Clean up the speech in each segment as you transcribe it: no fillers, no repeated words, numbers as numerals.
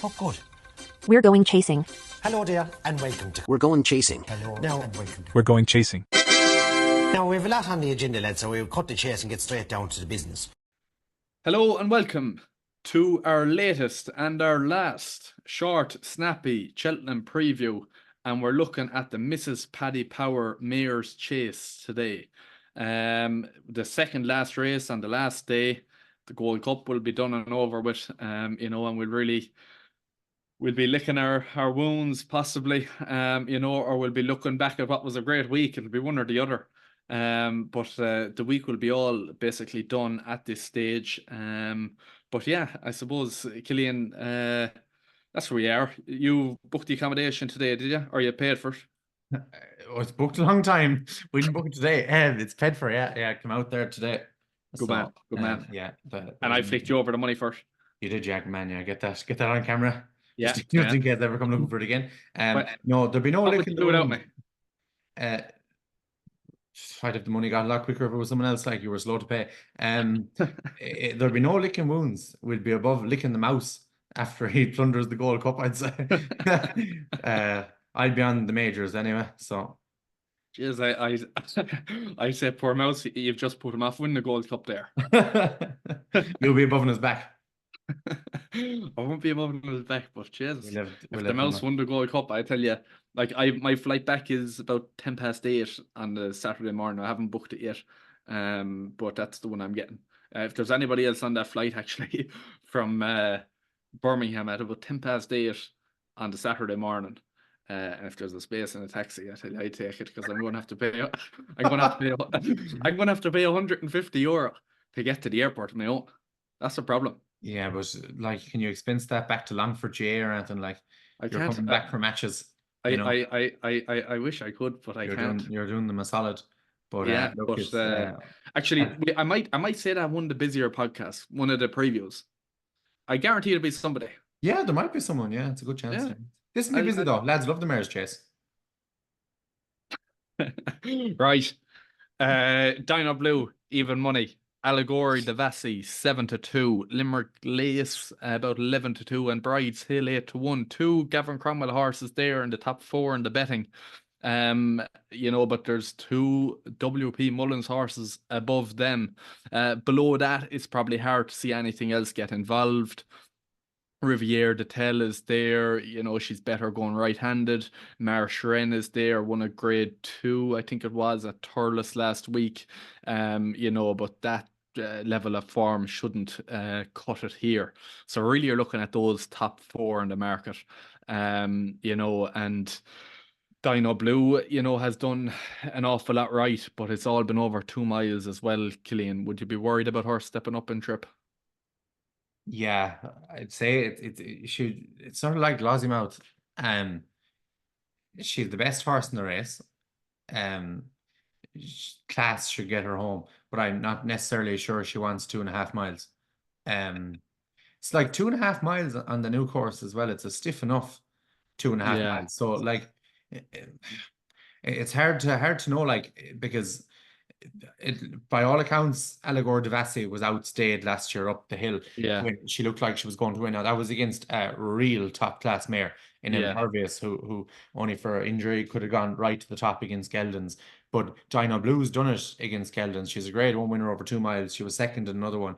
Oh, good. We're going chasing. Hello, dear, and welcome to... We're going chasing. Hello, now, and welcome to... We're going chasing. Now, we have a lot on the agenda, lads, so we'll cut the chase and get straight down to the business. Hello and welcome to our latest and our last short, snappy Cheltenham preview. And we're looking at the Mrs. Paddy Power Mayor's Chase today. The second last race on the last day. The Gold Cup will be done and over with, and we'll be licking our wounds possibly, or we'll be looking back at what was a great week. It'll be one or the other. But the week will be all basically done at this stage. But yeah, I suppose, Killian, that's where we are. You booked the accommodation today, did you? Or you paid for it? It's booked a long time. We didn't book it today. It's paid for, yeah. I came out there today. Good man. Yeah. And I flicked you over the money first. You did, Jack, man. Yeah, get that on camera. Yeah. Just in case they ever come looking for it again. No, there'll be no what would you do without me? I'd have the money got a lot quicker if it was someone else, like you were slow to pay. There'll be no licking wounds. We'll be above licking the mouse after he plunders the Gold Cup, I'd say. I'd be on the majors anyway, so. Jeez, I say poor mouse, you've just put him off winning the Gold Cup there. You'll be above on his back. I won't be above on his back, but jeez, if the mouse won the Gold Cup, I tell you, like my flight back is about 8:10 on the Saturday morning. I haven't booked it yet, but that's the one I'm getting. If there's anybody else on that flight actually from Birmingham at about 8:10 on the Saturday morning. And if there's a space in a taxi, I tell you, I take it, because I'm going to have to pay. I'm going to have to pay €150 to get to the airport on my own. That's a problem. Yeah, but like, can you expense that back to Longford GA or anything? Like, you're coming back for matches. I wish I could, but I can't. You're doing them a solid. But yeah, actually, I might say that one of the busier podcasts, one of the previews. I guarantee it'll be somebody. Yeah, there might be someone. Yeah, it's a good chance. Yeah. This will be busy though. Lads love the Mayor's Chase. Right. Dinoblue, even money. Allegory Devassi 7-2. Limerick Lace about 11-2. And Bride's Hill 8-1. 2 Gavin Cromwell horses there in the top 4 in the betting. But there's 2 WP Mullins horses above them. Below that, it's probably hard to see anything else get involved. Riviere de Tel is there, she's better going right-handed. Marshren is there, won a grade 2, I think it was, at Thurles last week. But that level of form shouldn't cut it here. So really you're looking at those top 4 in the market. And Dinoblue, has done an awful lot right, but it's all been over 2 miles as well, Killian. Would you be worried about her stepping up in trip? Yeah, I'd say it's sort of like Lossiemouth. She's the best horse in the race. Class should get her home, but I'm not necessarily sure she wants 2.5 miles. It's like 2.5 miles on the new course as well. It's a stiff enough 2.5 miles. So like, it's hard to know, like, because by all accounts, Allegory Devassi was outstayed last year up the hill. Yeah, when she looked like she was going to win. Now that was against a real top class mare in Impervious, who only for injury could have gone right to the top against Geldens. But Dinoblue's done it against Geldens. She's a grade 1 winner over 2 miles. She was second in another one.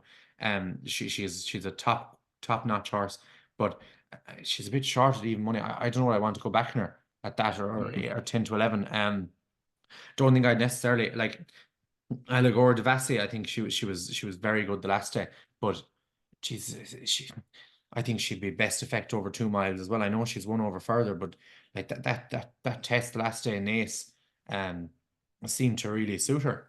She's a top notch horse, but she's a bit short at even money. I don't know what I want to go back in her at that or 10 to 11. Don't think I'd necessarily like Allegory Devassi. I think she was very good the last day, but I think she'd be best effect over 2 miles as well. I know she's won over further, but like that test the last day in Ace seemed to really suit her.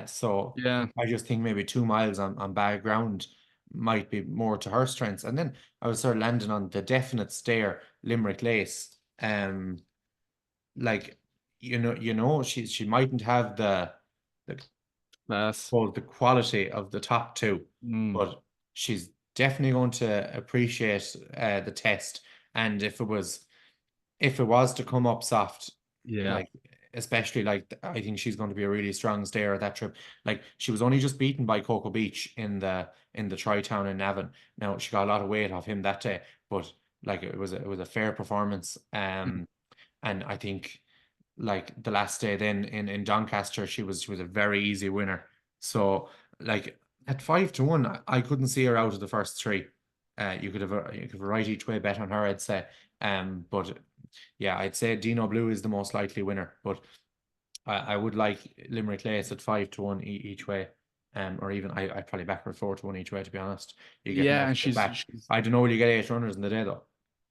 So yeah, I just think maybe 2 miles on bad ground might be more to her strengths. And then I was sort of landing on the definite stair, Limerick Lace. Like, she mightn't have the quality of the top 2, but she's definitely going to appreciate the test. And if it was to come up soft, like, especially like, I think she's going to be a really strong stayer at that trip. Like, she was only just beaten by Cocoa Beach in the Tri-Town in Navan. Now she got a lot of weight off him that day, but Like it was a fair performance. And I think like the last day then in Doncaster, she was a very easy winner. So like at 5-1, I couldn't see her out of the first three. You could have a right each way bet on her, I'd say. But yeah, I'd say Dinoblue is the most likely winner. But I would like Limerick Lace at 5-1 each way. Or even I'd probably back her 4-1 each way, to be honest. You get Yeah, more and to get back. I don't know, will you get 8 runners in the day though?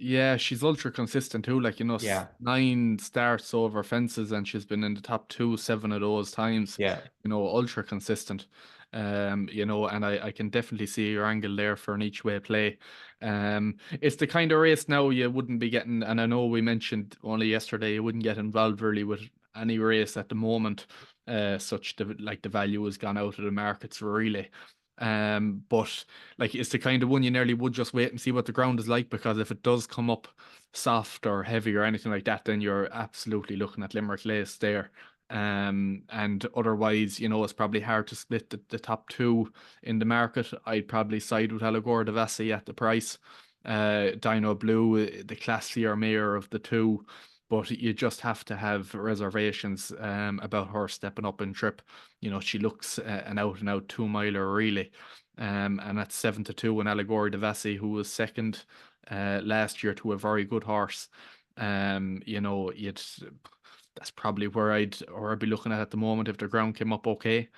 yeah, she's ultra consistent too. Like, Yeah, 9 starts over fences, and she's been in the top two 7 of those times. yeah. Ultra consistent. And I can definitely see your angle there for an each way play. It's the kind of race now you wouldn't be getting, and I know we mentioned only yesterday you wouldn't get involved really with any race at the moment. Like the value has gone out of the markets really. But like it's the kind of one you nearly would just wait and see what the ground is like, because if it does come up soft or heavy or anything like that, then you're absolutely looking at Limerick Lace there. And otherwise, it's probably hard to split the top two in the market. I'd probably side with Allegor de Vassie at the price. Dinoblue, the classier mare of the two, but you just have to have reservations about her stepping up in trip. She looks an out and out 2 miler really. And that's 7-2 in Allegory de Vassie, who was second last year to a very good horse. You'd That's probably where I'd be looking at the moment if the ground came up okay.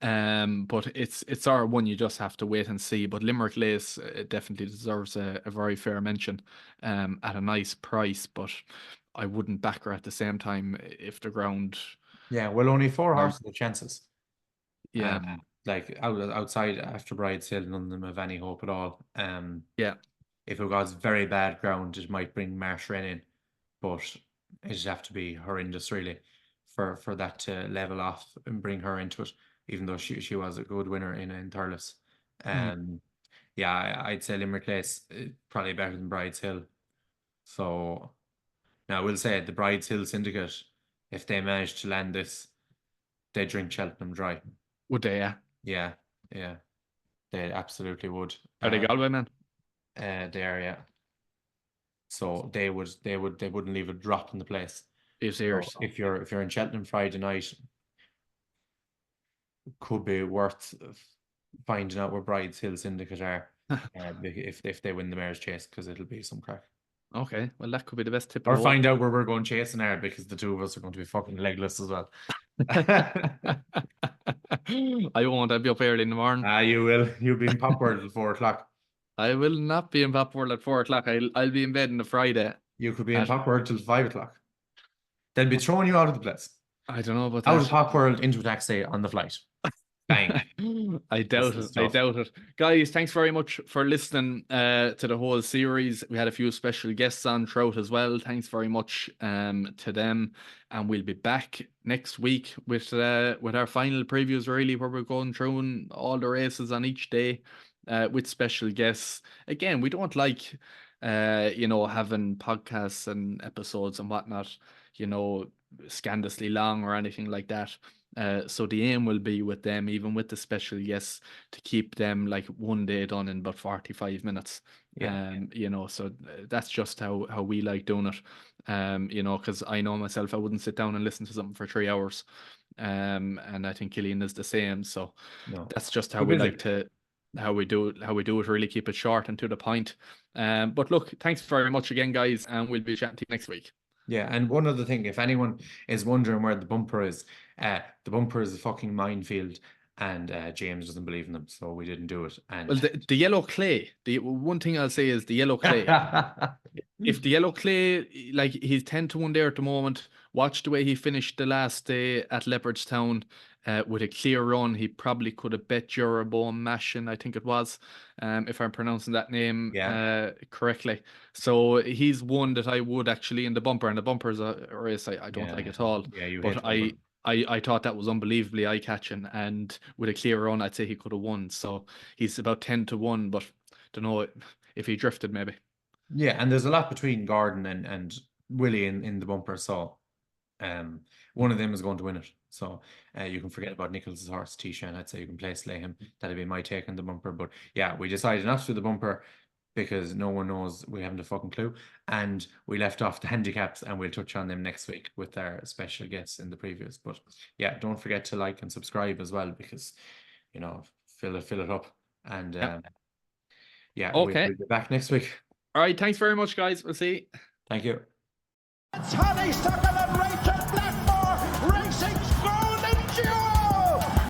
But it's our one you just have to wait and see. But Limerick Lace definitely deserves a very fair mention at a nice price, but I wouldn't back her at the same time if the ground. Yeah, well, only four Or, horses have chances. yeah, Like outside after Bride's Hill, none of them have any hope at all. yeah. If it was very bad ground, it might bring Marsh Wren in, but it'd have to be horrendous really for that to level off and bring her into it. Even though she was a good winner in Thurles. Mm. Yeah, I'd say Limerick Lace probably better than Bride's Hill. So now I will say the Bride's Hill Syndicate, if they manage to land this, they drink Cheltenham dry. Would they? Yeah. Yeah, yeah, they absolutely would. Are they Galway man? There, yeah. So they wouldn't leave a drop in the place. Is So serious? if you're in Cheltenham Friday night, it could be worth finding out where Bride's Hill Syndicate are if they win the Mayor's Chase, because it'll be some crack. Okay, well that could be the best tip. Or find out where we're going chasing are, because the two of us are going to be fucking legless as well. I won't. I'll be up early in the morning. You will. You'll be in Pop World at 4 o'clock. I will not be in Pop World at 4 o'clock. I'll be in bed on the Friday. You could be in Pop World till 5 o'clock. They'll be throwing you out of the place. I don't know about Out that. of Pop World into a taxi on the flight. Bang. I doubt it. I doubt it. Guys, thanks very much for listening to the whole series. We had a few special guests on throughout as well. Thanks very much to them. And we'll be back next week with our final previews, really, where we're going through all the races on each day with special guests. Again, we don't like having podcasts and episodes and whatnot, scandalously long or anything like that. So the aim will be with them, even with the special guests, to keep them like one day done in about 45 minutes. Yeah. So that's just how we like doing it. Because I know myself, I wouldn't sit down and listen to something for 3 hours. And I think Killian is the same. So No. that's just how we like to how we do it, really keep it short and to the point. But look, thanks very much again, guys, and we'll be chatting to you next week. Yeah, and one other thing, if anyone is wondering where the bumper is a fucking minefield, and James doesn't believe in them, so we didn't do it. And well, the yellow clay. The one thing I'll say is the yellow clay. If the yellow clay, like he's 10-1 there at the moment. Watch the way he finished the last day at Leopardstown. With a clear run, he probably could have bet Jeroboam Mashin, I think it was, if I'm pronouncing that name correctly. So he's one that I would actually in the bumper, and the bumper is a race I don't like at all. Yeah, but I thought that was unbelievably eye-catching, and with a clear run, I'd say he could have won. So he's about 10-1, but don't know if he drifted maybe. Yeah, and there's a lot between Gordon and Willie in the bumper, so one of them is going to win it. So you can forget about Nichols' horse, Tishan. I'd say you can play Slayham. That'd be my take on the bumper. But yeah, we decided not to do the bumper because no one knows. We haven't a fucking clue. And we left off the handicaps, and we'll touch on them next week with our special guests in the previews. But yeah, don't forget to like and subscribe as well, because fill it up. And we'll be back next week. All right, thanks very much, guys. We'll see you. Thank you. It's Honeysuckle and Rachel Blackmore, racing's golden jewel!